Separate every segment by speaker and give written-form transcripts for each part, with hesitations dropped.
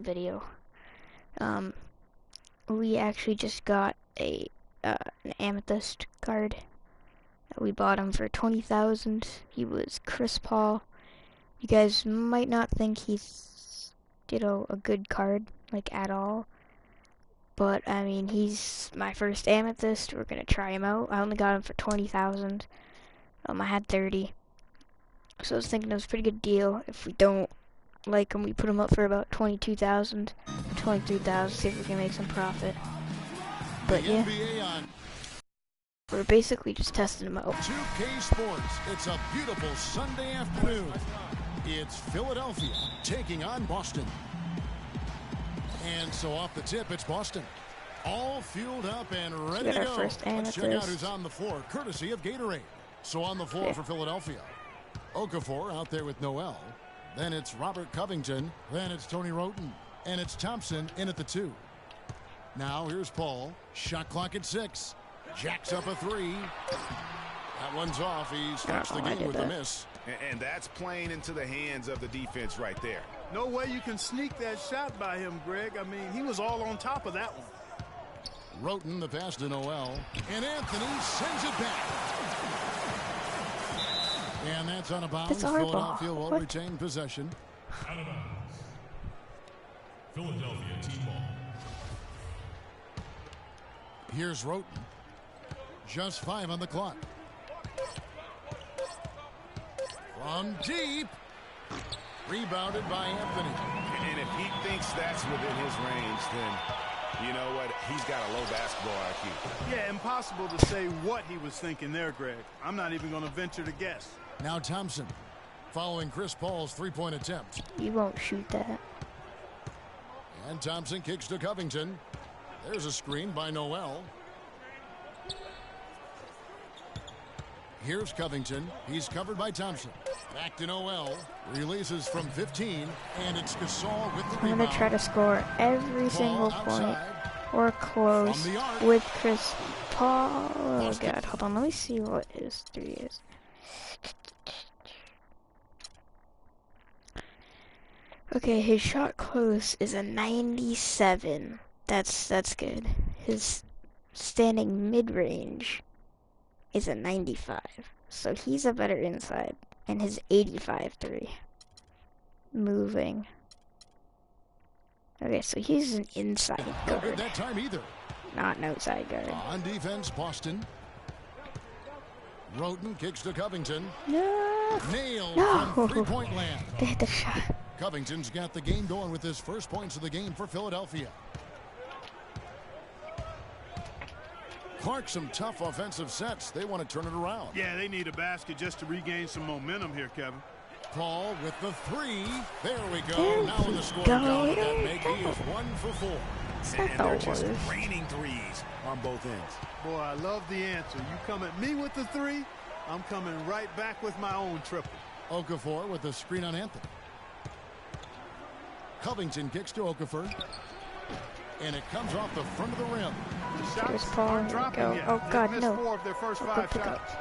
Speaker 1: video. We actually just got an amethyst card. We bought him for 20,000. He was Chris Paul. You guys might not think he's, a good card, like, at all. But, I mean, he's my first amethyst. We're gonna try him out. I only got him for 20,000. I had 30. So I was thinking it was a pretty good deal. If we don't like him, we put him up for about 22,000, 23,000, see if we can make some profit. But yeah, we're basically just testing him out.
Speaker 2: 2K Sports, it's a beautiful Sunday afternoon. It's Philadelphia taking on Boston. And so off the tip, it's Boston. All fueled up and ready to go. Let's check out who's on the floor, courtesy of Gatorade. So on the floor for Philadelphia, Okafor out there with Noel. Then it's Robert Covington. Then it's Tony Wroten. And it's Thompson in at the 2. Now here's Paul. Shot clock at 6. Jacks up a 3. That one's off. He starts the game with a miss.
Speaker 3: And that's playing into the hands of the defense right there.
Speaker 4: No way you can sneak that shot by him, Greg. I mean, he was all on top of that one.
Speaker 2: Wroten the pass to Noel. And Anthony sends it back. And that's on a bounce. Philadelphia will retain possession.
Speaker 5: Out of bounds. Philadelphia team ball.
Speaker 2: Here's Wroten. Just 5 on the clock. From deep. Rebounded by Anthony.
Speaker 3: And if he thinks that's within his range, then you know what? He's got a low basketball IQ.
Speaker 4: Yeah, impossible to say what he was thinking there, Greg. I'm not even going to venture to guess.
Speaker 2: Now Thompson, following Chris Paul's three-point attempt.
Speaker 1: You won't shoot that.
Speaker 2: And Thompson kicks to Covington. There's a screen by Noel. Here's Covington. He's covered by Thompson. Back to Noel. Releases from 15. And it's Gasol with the rebound.
Speaker 1: I'm going to try to score every single point or close with Chris Paul. Oh, God. Hold on. Let me see what his 3 is. Okay, his shot close is a 97. That's good. His standing mid-range is a 95. So he's a better inside. And his 85-3. Moving. Okay, so he's an inside guard.
Speaker 2: That time either.
Speaker 1: Not an outside guard.
Speaker 2: On defense, Boston. Wroten kicks to Covington.
Speaker 1: No.
Speaker 2: Nailed
Speaker 1: No.
Speaker 2: from three-point land.
Speaker 1: They hit the shot.
Speaker 2: Covington's got the game going with his first points of the game for Philadelphia. Clark, some tough offensive sets. They want to turn it around.
Speaker 4: Yeah, they need a basket just to regain some momentum here, Kevin.
Speaker 2: Paul with the 3. There we go. Now in the score count, that make he is 1 for 4.
Speaker 3: And they're just raining threes on both ends.
Speaker 4: Boy, I love the answer. You come at me with the 3, I'm coming right back with my own triple.
Speaker 2: Okafor with the screen on Anthony. Covington kicks to Okafor. And it comes off the front of the rim.
Speaker 4: The shots aren't dropping yet.
Speaker 1: Oh, God,
Speaker 4: They've missed 4 of their first 5 shots.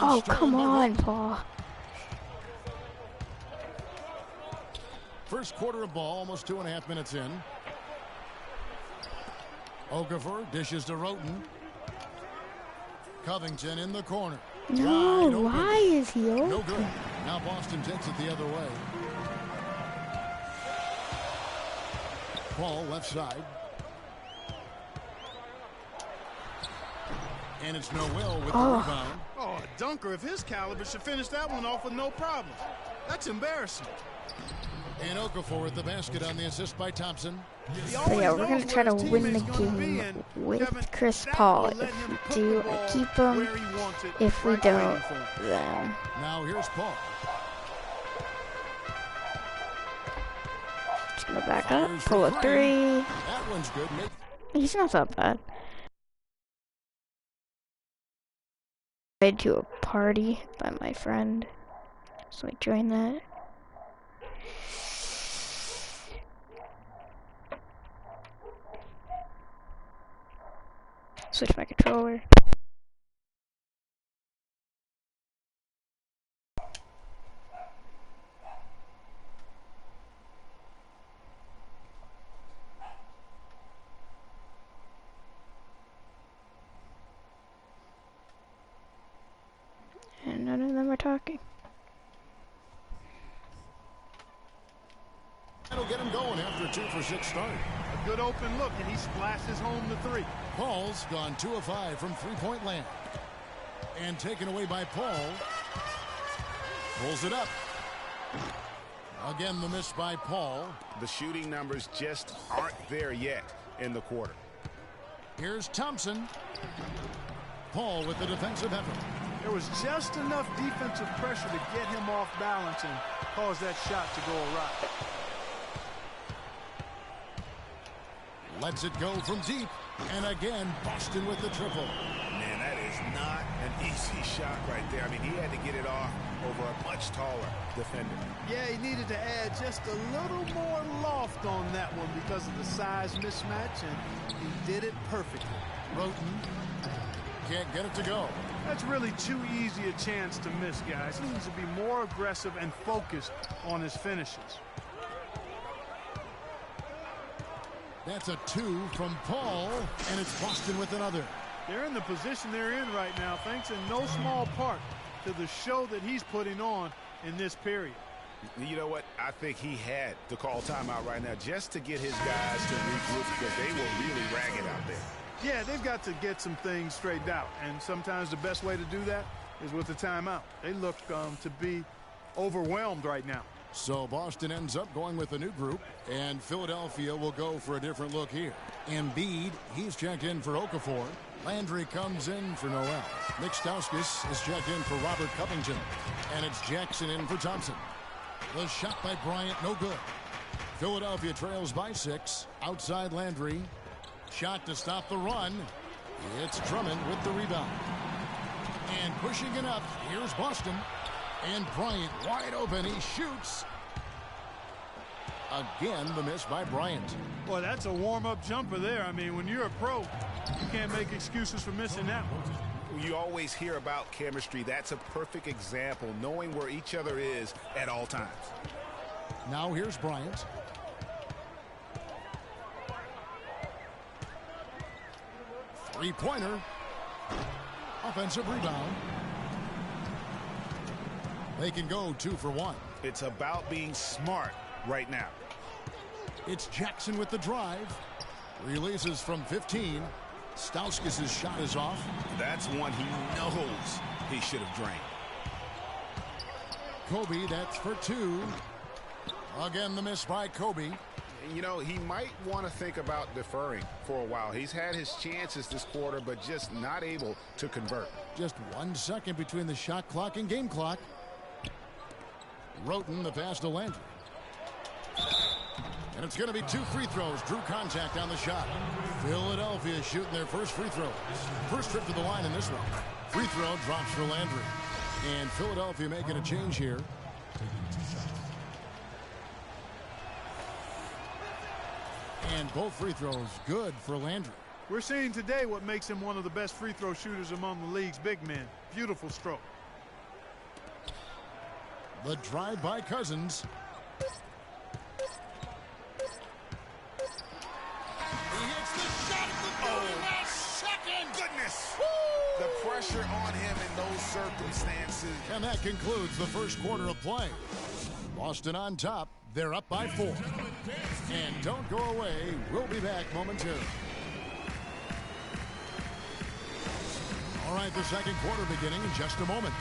Speaker 1: Oh, come on, Paul.
Speaker 2: First quarter of ball, almost 2.5 minutes in. Okafor dishes to Wroten. Covington in the corner.
Speaker 1: No, why is he open?
Speaker 2: No good. Now Boston takes it the other way. Paul left side. And it's Noel with the rebound.
Speaker 4: Oh, a dunker of his caliber should finish that one off with no problem. That's embarrassing.
Speaker 2: And Okafor with the basket on the assist by Thompson.
Speaker 1: So yeah, we're going to try to win the game with Chris Paul. If we do, I keep him. If we don't, then...
Speaker 2: Now here's Paul.
Speaker 1: Just going to back up, pull a 3.
Speaker 2: That one's good.
Speaker 1: He's not that bad. I to a party by my friend, so I joined that. Switch my controller.
Speaker 2: get him going after a 2-for-6 start.
Speaker 4: A good open look, and he splashes home the three.
Speaker 2: Paul's gone 2 of 5 from three-point land. And taken away by Paul. Pulls it up. Again, the miss by Paul.
Speaker 3: The shooting numbers just aren't there yet in the quarter.
Speaker 2: Here's Thompson. Paul with the defensive effort.
Speaker 4: There was just enough defensive pressure to get him off balance and cause that shot to go awry.
Speaker 2: Lets it go from deep. And again, Boston with the triple.
Speaker 3: Man, that is not an easy shot right there. I mean, he had to get it off over a much taller defender.
Speaker 4: Yeah, he needed to add just a little more loft on that one because of the size mismatch, and he did it perfectly.
Speaker 2: Roten can't get it to go.
Speaker 4: That's really too easy a chance to miss, guys. He needs to be more aggressive and focused on his finishes.
Speaker 2: That's a 2 from Paul, and it's Boston with another.
Speaker 4: They're in the position they're in right now, thanks in no small part to the show that he's putting on in this period.
Speaker 3: You know what? I think he had to call timeout right now just to get his guys to regroup because they were really ragged out there.
Speaker 4: Yeah, they've got to get some things straightened out, and sometimes the best way to do that is with a timeout. They look to be overwhelmed right now.
Speaker 2: So Boston ends up going with a new group, and Philadelphia will go for a different look here. Embiid, he's checked in for Okafor. Landry comes in for Noel. Nick Stauskas is checked in for Robert Covington. And it's Jackson in for Thompson. The shot by Bryant, no good. Philadelphia trails by 6. Outside Landry. Shot to stop the run. It's Drummond with the rebound. And pushing it up, here's Boston. And Bryant wide open. He shoots. Again, the miss by Bryant.
Speaker 4: Boy, that's a warm-up jumper there. I mean, when you're a pro, you can't make excuses for missing that one.
Speaker 3: You always hear about chemistry. That's a perfect example, knowing where each other is at all times.
Speaker 2: Now here's Bryant. Three-pointer. Offensive rebound. They can go 2 for 1.
Speaker 3: It's about being smart right now.
Speaker 2: It's Jackson with the drive. Releases from 15. Stauskas' shot is off.
Speaker 3: That's one he knows he should have drained.
Speaker 2: Kobe, that's for 2. Again, the miss by Kobe.
Speaker 3: You know, he might want to think about deferring for a while. He's had his chances this quarter, but just not able to convert.
Speaker 2: Just 1 second between the shot clock and game clock. Roten, the pass to Landry. And it's going to be 2 free throws. Drew contact on the shot. Philadelphia shooting their first free throws. First trip to the line in this one. Free throw drops for Landry. And Philadelphia making a change here. And both free throws good for Landry.
Speaker 4: We're seeing today what makes him one of the best free throw shooters among the league's big men. Beautiful stroke.
Speaker 2: The drive by Cousins.
Speaker 3: He hits the shot at the last second. Goodness. The pressure on him in those circumstances.
Speaker 2: And that concludes the first quarter of play. Boston on top. They're up by 4. And don't go away. We'll be back momentarily. All right, the second quarter beginning in just a moment.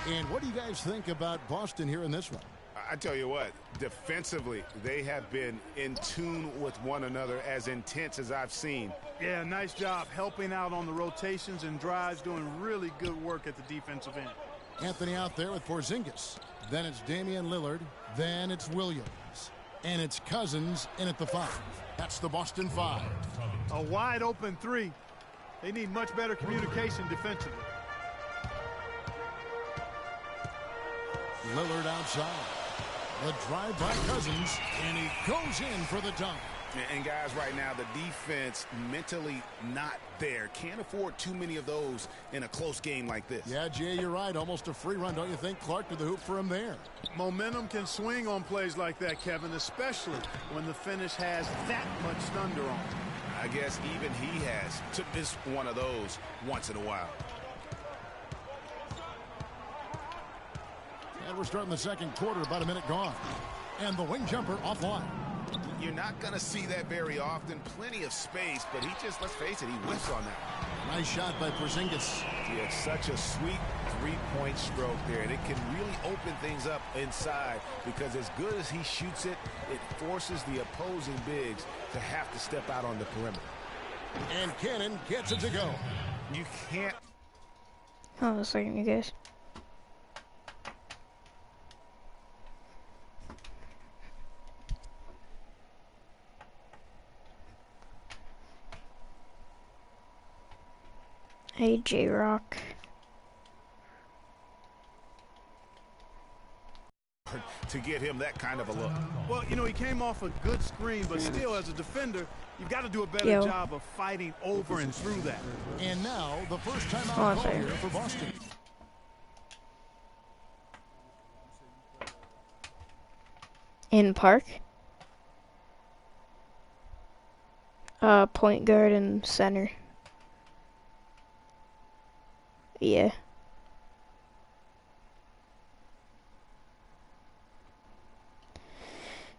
Speaker 2: And what do you guys think about Boston here in this one?
Speaker 3: I tell you what, defensively, they have been in tune with one another, as intense as I've seen.
Speaker 4: Yeah, nice job helping out on the rotations and drives, doing really good work at the defensive end.
Speaker 2: Anthony out there with Porzingis. Then it's Damian Lillard. Then it's Williams. And it's Cousins in at the 5. That's the Boston 5.
Speaker 4: A wide open 3. They need much better communication defensively.
Speaker 2: Lillard outside. The drive by Cousins, and he goes in for the dunk.
Speaker 3: And guys, right now, the defense mentally not there. Can't afford too many of those in a close game like this.
Speaker 2: Yeah, Jay, you're right. Almost a free run, don't you think? Clark to the hoop for him there.
Speaker 4: Momentum can swing on plays like that, Kevin, especially when the finish has that much thunder on it.
Speaker 3: I guess even he has to miss one of those once in a while.
Speaker 2: And we're starting the second quarter, about a minute gone. And the wing jumper offline.
Speaker 3: You're not going to see that very often. Plenty of space, but he just, let's face it, he whiffs on that.
Speaker 2: Nice shot by Porzingis.
Speaker 3: He had such a sweet three-point stroke there, and it can really open things up inside because as good as he shoots it, it forces the opposing bigs to have to step out on the perimeter.
Speaker 2: And Cannon gets it to go.
Speaker 3: You can't.
Speaker 1: Hold on a second, you guys. Hey, J-Rock.
Speaker 3: To get him that kind of a look.
Speaker 4: Well, you know, he came off a good screen, but still, as a defender, you've got to do a better job of fighting over and through that.
Speaker 2: And now, the first timeout call here for Boston.
Speaker 1: In Park. Point guard and center. Yeah.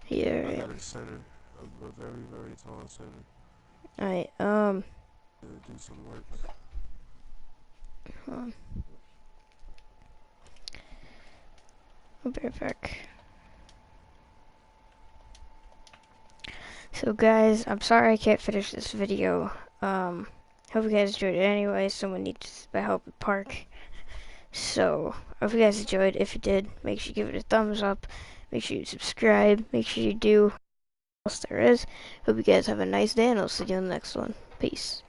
Speaker 1: Yeah, right.
Speaker 6: I got a center, a very, very tall center.
Speaker 1: Alright,
Speaker 6: Do some work.
Speaker 1: I'll be right back. So guys, I'm sorry I can't finish this video. Hope you guys enjoyed it anyway. Someone needs my help at Park. So, I hope you guys enjoyed. If you did, make sure you give it a thumbs up. Make sure you subscribe. Make sure you do what else there is. Hope you guys have a nice day, and I'll see you in the next one. Peace.